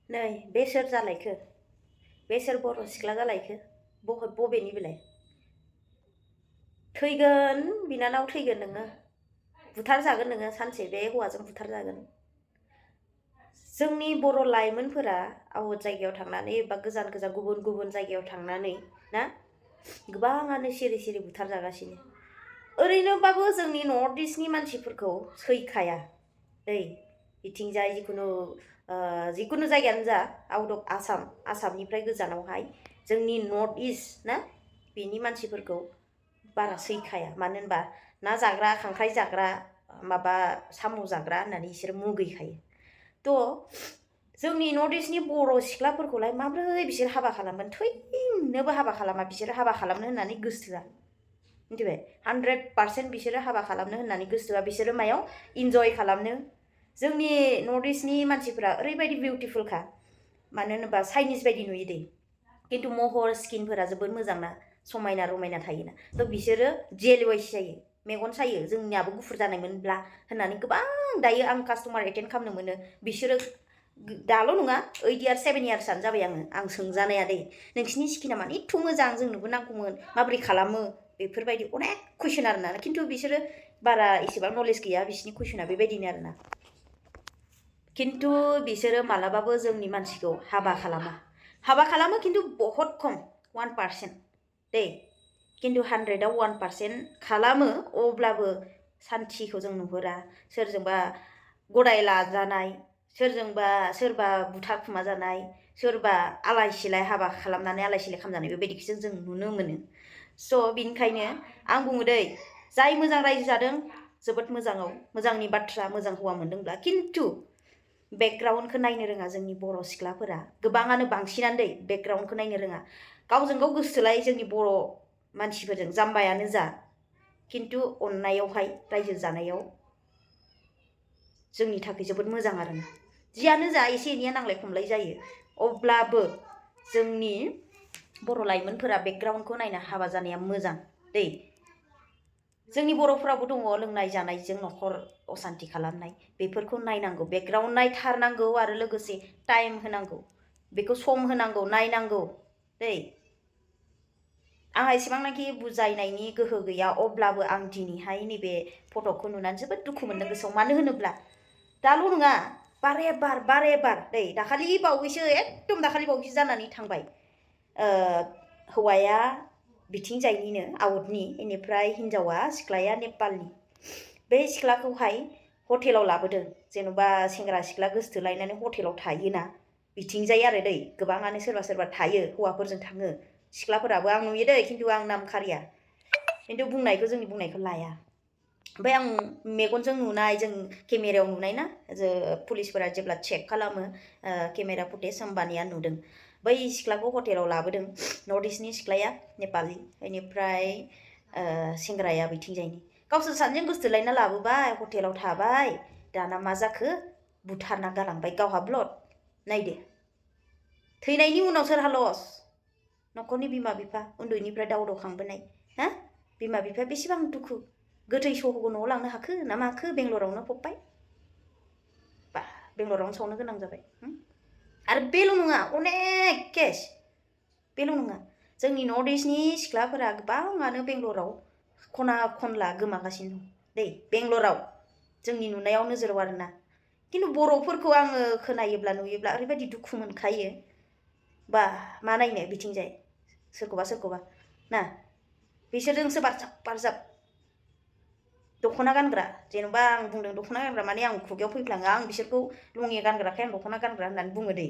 नै बे सोर जालायखो बे सोर बर' सिख्ला जालायखो बबेनि बेलाय थैगोन बिनानाव थैगोन नोङो बुथार जागोन नोङो सानसे बे हौवाजों बुथार जागोन जोंनि बर' लाइमोनफोरा आउट जायगायाव थांनानै एबा गोजान गोजान गुबुन गुबुन जायगायाव थांनानै ना गोबाङानो सिरि सिरि बुथार जागासिनो ओरैनोबाबो जोंनि नर्थ इस्टनि मानसिफोरखौ सैखाया दै बिथिंजाय जिखुनु जायगायानो जा आउट अफ आसामनिफ्राय गोजानावहाय जोंनि नर्थ इस्ट ना बेनि मानसिफोरखौ बारा सैखाया मानो होनबा ना जाग्रा खांख्राइ जाग्रा माबा साम' जाग्रा होननानै बिसोर मुगैखायो जोंनि नर्थ इस्टनि बर' सिख्लाफोरखौलाय माब्रै बिसोर हाबा खालामगोन थैनोबो हाबा खालामा बिसोर हाबा खालामनो होननानै गोसोआ मिथिबाय 100% बिसोरो हाबा खालामनो होननानै गोसोआ बिसोरो मायाव इन्जय खालामनो जोंनि नर्थ इस्टनि मानसिफोरा ओरैबायदि बिउटिफुलखा मानो होनोबा चाइनिस बायदि नुयो दे खिन्थु महर स्किनफोरा जोबोद मोजां ना समायना रमायना थायोना बिसोरो जेलवेस जायो मेगन सायो जोंनियाबो गुफुर जानायमोनब्ला होननानै गोबां दायो आं कास्टमार एटेन्ड खालामनो मोनो बिसोरो दाल' नङा 8 years 7 yearsआनो जाबाय आं सोंजानाया दै नोंसिनि स्किना मानो एथ' मोजां जोंनोबो नांगौमोन माबोरै खालामो बेफोरबायदि अनेक कुइसन आरोना खिन्थु बिसोरो बारा एसेबां नलेज गैया बिसोरनि कुइसना बेबायदिनो आरोना खिन्थु बिसोरो मालाबाबो जोंनि मानसिखौ हाबा खालामो खिन्थु बहुत खम 1% दै खिन्थु 100आव 1% खालामो अब्लाबो सान्थिखौ जों नुहुरा सोरजोंबा गदाय लाजानाय सोरबा बुथारखुमा जानाय सोरबा आलाय सिलाय हाबा खालामनानै आलाय सिलाय खालामजानाय बेबायदिखौसो जों नुनो मोनो स' बिनिखायनो आं बुङो दै जाय मोजां रायजो जादों जोबोद मोजांनि बाथ्रा मोजां हौवा मोनदोंब्ला खिन्थु बेकग्राउन्डखौ नायनो रोङा जोंनि बर' सिख्लाफोरा गोबाङानो बांसिनानो दै बेकग्राउन्डखौ नायनो रोङा गावजों गाव गोसोथोलाय जोंनि बर' मानसिफोरजों जाम्बायानो जा खिन्थु अननायावहाय रायजो जानायाव जोंनि थाखाय जोबोद मोजां आरोना जियानो जा एसे एनैया नांलाय खमलाय जायो अब्लाबो जोंनि बर' लाइमोनफोरा बेकग्राउन्डखौ नायना हाबा जानाया मोजां दै जोंनि बर'फोरावबो दङ लोंनाय जानायजों न'खर असान्ति खालामनाय बेफोरखौ नायनांगौ बेकग्राउन्ड नायथारनांगौ आरो लोगोसे टाइम होनांगौ बेखौ सम होनांगौ नायनांगौ दै आंहा एसेबांनाखि बुजायनायनि गोहो गैया अब्लाबो आं दिनैहाय नैबे फटकखौ नुनानै जोबोद दुखु मोनदों गोसोआव मानो होनोब्ला दाल' नङा बारे बार दै दाखालि बावैसो एकदम दाखालि बावैसो जानानै थांबाय हौवाया बिथिंजायनिनो आउटनि बेनिफ्राय हिन्जावा सिख्लाया नेपालनि बे सिख्लाखौहाय हटेलाव लाबोदों जेन'बा सेंग्रा सिख्ला गोसथोलायनानै हटेलाव थायोना बिथिंजाय आरो दै गोबाङानो सोरबा थायो हौवाफोरजों थाङो सिख्लाफोराबो आं नुयो दै खिन्थु आं नाम खारिया खिन्थु जोंनि बुंनायखौ लाया ओमफ्राय आं मेगनजों नुनाय जों केमेरायाव नुनाय ना पुलिसफोरा जेब्ला चेक खालामो केमेरा फुटेज होमबानिया नुदों बै सिख्लाखौ हटेलाव लाबोदों नर्थ इस्टनि सिख्लाया नेपालि बेनिफ्राय सेंग्राया बिथिंजायनि गावसोर सानैजों गोसथोलायना लाबोबाय हटेलाव थाबाय दाना मा जाखो बुथारना गालांबाय गावहा ब्लड नायदो थैनायनि उनाव सोरहा लस न'खरनि बिमा बिफा उन्दैनिफ्राय दाव खांबोनाय हा बिमा बिफाया बेसेबां दुखु गोथै सहखौ न'आव लांनो हाखो ना माखो बेंगलरावनो फबबाय बा बेंगलरावनो सावनो गोनां जाबाय आरो बेल' नङा अनेक केस बेल' नङा जोंनि नर्थ इस्टनि सिख्लाफोरा गोबाङानो बेंगलराव खना खनला गोमागासिनो दं दै बेंगलराव जोंनि नुनायाव नोजोराव आरोना खिन्थु बर'फोरखौ आङो खोनायोब्ला नुयोब्ला ओरैबायदि दुखु मोनखायो बा मा नायनो बिथिंजाय सोरखौबा ना बिसोरजोंसो बारजाब दख'ना गानग्रा जेन'बा आं बुंदों दख'ना गानग्रा माने आं खुगायाव फैफ्लाङो आं बिसोरखौ लङि गानग्राखाय आं दख'ना गानग्रा होननानै बुङो दै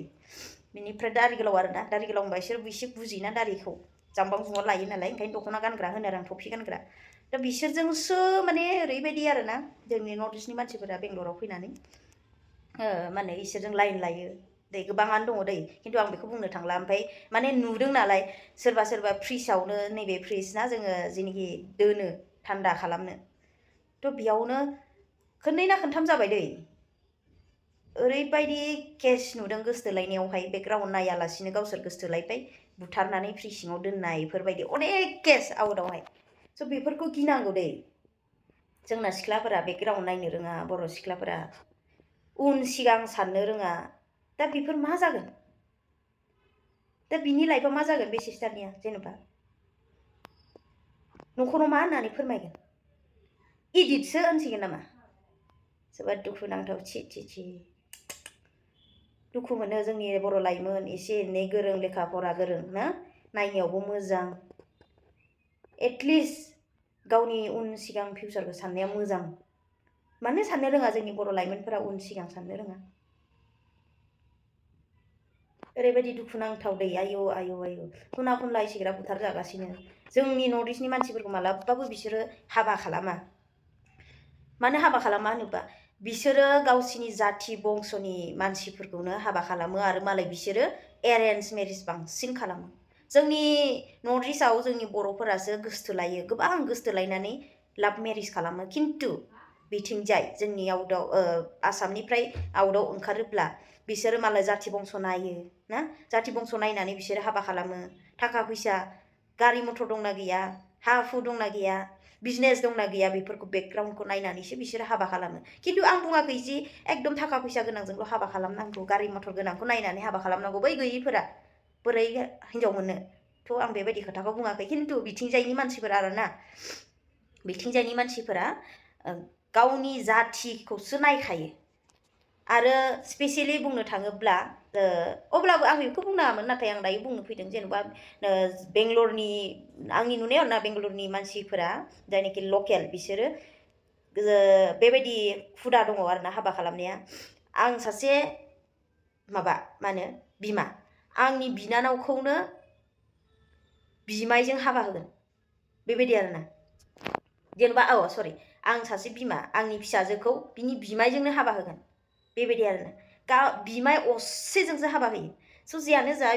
बेनिफ्राय दारि गोलाव आरोना दारि गोलाव होनबा बिसोर एसे बुजिना दारिखौ जाम्बां जुम्बां लायो नालाय ओंखायनो दख'ना गानग्रा होनो आरो आं थफि गानग्रा दा बिसोरजोंसो माने ओरैबायदि आरोना जोंनि नर्थ इस्टनि मानसिफोरा बेंगलराव फैनानै माने इसोरजों लाइन लायो दै गोबाङानो दङ दै खिन्थु आं बेखौ बुंनो थांला ओमफ्राय माने नुदों नालाय सोरबा फ्रिजआवनो नैबे फ्रिज ना जोङो जेनिखि दोनो थान्दा खालामनो थ' बेयावनो खननै ना खनथाम जाबाय दै ओरैबायदि केस नुदों गोसथोलायनायावहाय बेकग्राउन्ड नायालासिनो गावसोर गोसथोलायबाय बुथारनानै फ्रि सिङाव दोननाय बेफोरबायदि अनेक केस आउटआवहाय स' बेफोरखौ गिनांगौ दै जोंना सिख्लाफोरा बेकग्राउन्ड नायनो रोङा बर' सिख्लाफोरा उन सिगां साननो रोङा दा बेफोर मा जागोन? दा बिनि लाइफआ मा जागोन बे सिस्टारनिया? जेनेबा न'खराव मा होननानै फोरमायगोन? इडिटसो होनसिगोन नामा? जोबोद दुखुनांथाव। छि दुखु मोनो जोंनि बर' लाइमोन एसे एनै गोरों, लेखा फरा गोरों ना, नायनायावबो मोजां, एटलिस्ट गावनि उन सिगां फिउचारखौ साननाया मोजां। मानो साननो रोङा जोंनि बर' लाइमोनफोरा उन सिगां साननो रोङा? ओरैबायदि दुखुनांथाव दै। आयौ खना खनला एसेग्राब बुथार जागासिनो। जोंनि नर्थ इस्टनि मानसिफोरखौ मालाबाबो बिसोरो हाबा खालामा। मानो हाबा खालामा होनोबा बिसोरो गावसिनि जाथि बंस'नि मानसिफोरखौनो हाबा खालामो आरो मालाय बिसोरो एरेन्ज मेरिज बांसिन खालामो। जोंनि नर्थ इस्टआव जोंनि बर'फोरासो गोसथोलायो, गोबां गोसथोलायनानै लाभ मेरिज खालामो। खिन्थु बिथिंजाय जोंनि आउटआव आसामनिफ्राय आउटआव ओंखारोब्ला बिसोरो मालाय जाथि बंस' नायो ना, जाथि बंस' नायनानै बिसोरो हाबा खालामो। थाखा फैसा, गारि मथर दंना गैया, हा हु दंना गैया, बिजनेस दंना गैया, बेफोरखौ बेकग्राउन्डखौ नायनानैसो बिसोरो हाबा खालामो। खिन्थु आं बुङाखै जि एकदम थाखा फैसा गोनांजोंल' हाबा खालामनांगौ, गारि मथर गोनांखौ नायनानै हाबा खालामनांगौ, बै गैयिफोरा बोरै हिनजाव मोननो थ' आं बेबायदि खोथाखौ बुङाखै। खिन्थु बिथिंजायनि मानसिफोरा आरोना, बिथिंजायनि मानसिफोरा गावनि जाथिखौसो नायखायो। आरो स्पेसियेलि बुंनो थाङोब्ला अब्लाबो आं बेखौ बुंनाङामोन, नाथाय आं दायो बुंनो फैदों। जेनेबा बेंगलरनि, आंनि नुनायाव ना, बेंगलरनि मानसिफोरा जायनाखि लकेल, बिसोरो बेबायदि हुदा दङ आरोना हाबा खालामनाया। आं सासे माबा मा होनो बिमा, आंनि बिनानावखौनो बिमायजों हाबा होगोन, बेबायदि आरोना। जेनेबा सरि, आं सासे बिमा, आंनि फिसाजोखौ बिनि बिमायजोंनो हाबा होगोन, बेबायदि आरोना। बिमाय असेजोंसो हाबा होयो। स' जियानो जा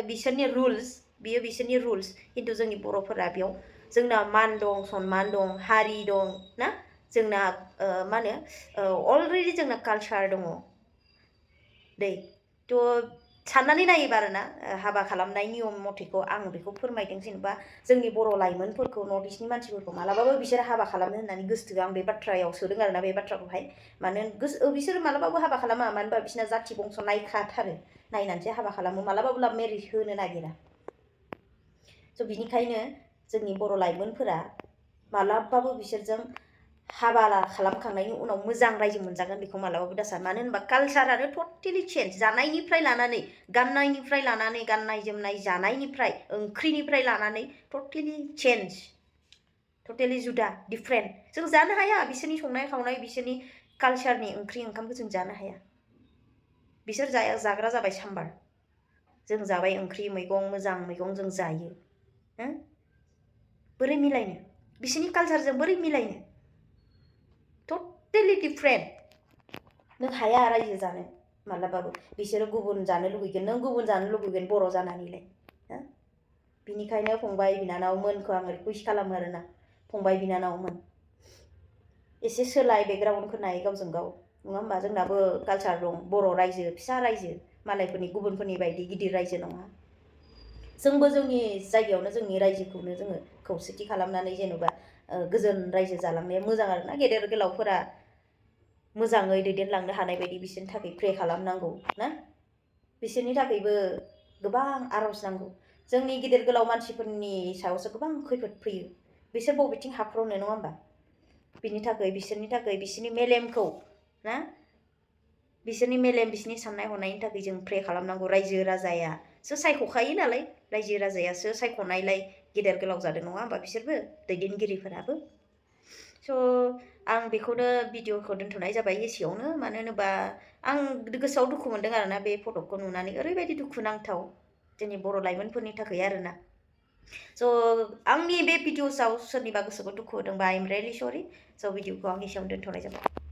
बिसोरनि रुल्स, बियो बिसोरनि रुल्स। खिन्थु जोंनि बर'फोरा बेयाव जोंना मान दं, सनमान दं, हारि दं ना, जोंना मा होनो अलरेडि जोंना कालचार दङ दै। थ' साननानै नायोबा आरोना हाबा खालामनाय नियम मथेखौ आं बेखौ फोरमायदों। जेनेबा जोंनि बर' लाइमोनफोरखौ, नर्थ इस्टनि मानसिफोरखौ मालाबाबो बिसोर हाबा खालामनो होननानै गोसथोआ। आं बे बाथ्रायाव सोदों आरोना बे बाथ्राखौहाय। मानो बिसोरो मालाबाबो हाबा खालामा, मानो होनबा बिसोरना जाथि बंस' नायखाथारो, नायनानैसो हाबा खालामो, मालाबाबो लाभ मेरिज होनो नागिरा। स' बिनिखायनो जोंनि बर' लाइमोनफोरा मालाबाबो बिसोरजों हाबा खालामखांनायनि उनाव मोजां रायजो मोनजागोन बेखौ मालाबाबो दासान। मानो होनबा कालचारानो टटेलि चेन्ज। जानायनिफ्राय लानानै, गाननायनिफ्राय लानानै, गाननाय जोमनाय, जानायनिफ्राय, ओंख्रिनिफ्राय लानानै टटेलि चेन्ज, टटेलि जुदा, डिफरेन्ट। जों जानो हाया बिसोरनि संनाय खावनाय, बिसोरनि कालचारनि ओंख्रि ओंखामखौ जों जानो हाया। बिसोर जाग्रा जाबाय साम्बार, जों जाबाय ओंख्रि मैगं, मोजां मैगं जों जायो। बोरै मिलायनो? बिसोरनि कालचारजों बोरै मिलायनो? Totally different. नों हाया रायजो जानो मालाबाबो। बिसोरो गुबुन जानो लुगैगोन, नों गुबुन जानो लुगैगोन बर' जानानैलाय। बिनिखायनो फंबाय बिनानावमोनखौ आं रिकुवेस्ट खालामो आरोना, फंबाय बिनानावमोन एसे सोलाय, बेकग्राउन्डखौ नाय गावजों गाव, नङा होमबा? जोंनाबो कालचार दं, बर' रायजो, फिसा रायजो, मालायफोरनि गुबुनफोरनि बायदि गिदिर रायजो नङा। जोंबो जोंनि जायगायावनो, जोंनि रायजोखौनो जोङो खौसेथि खालामनानै जेनेबा गोजोन रायजो जालांनाया मोजां आरोना। गेदेर गोलावफोरा मोजाङै दैदेनलांनो हानाय बायदि बिसोरनि थाखाय प्रे खालामनांगौ ना, बिसोरनि थाखायबो गोबां आर'ज नांगौ। जोंनि गिदिर गोलाव मानसिफोरनि सायावसो गोबां खैफोद फैयो, बिसोर बबेथिं हाख्र'नो, नङा होमबा? बिनि थाखाय बिसोरनि मेलेमखौ ना, बिसोरनि मेलेम, बिसोरनि साननाय हनायनि थाखाय जों प्रे खालामनांगौ। रायजो राजायासो सायख'खायो नालाय, रायजो राजायासो सायख'नायलाय गेदेर गोलाव जादों, नङा होमबा? बिसोरबो दैदेनगिरिफोराबो। स' आं बेखौनो भिडिअखौ दोनथ'नाय जाबाय एसेयावनो। मानो होनोबा आं गोसोआव दुखु मोनदों आरोना बे फटकखौ नुनानै। ओरैबायदि दुखुनांथाव जोंनि बर' लाइमोनफोरनि थाखाय आरोना। स' आंनि बे भिडिअसआव सोरनिबा गोसोखौ दुखु होदोंबा आइ एम रियेलि सरि। स' भिडिअखौ आं एसेयावनो दोनथ'नाय जाबाय।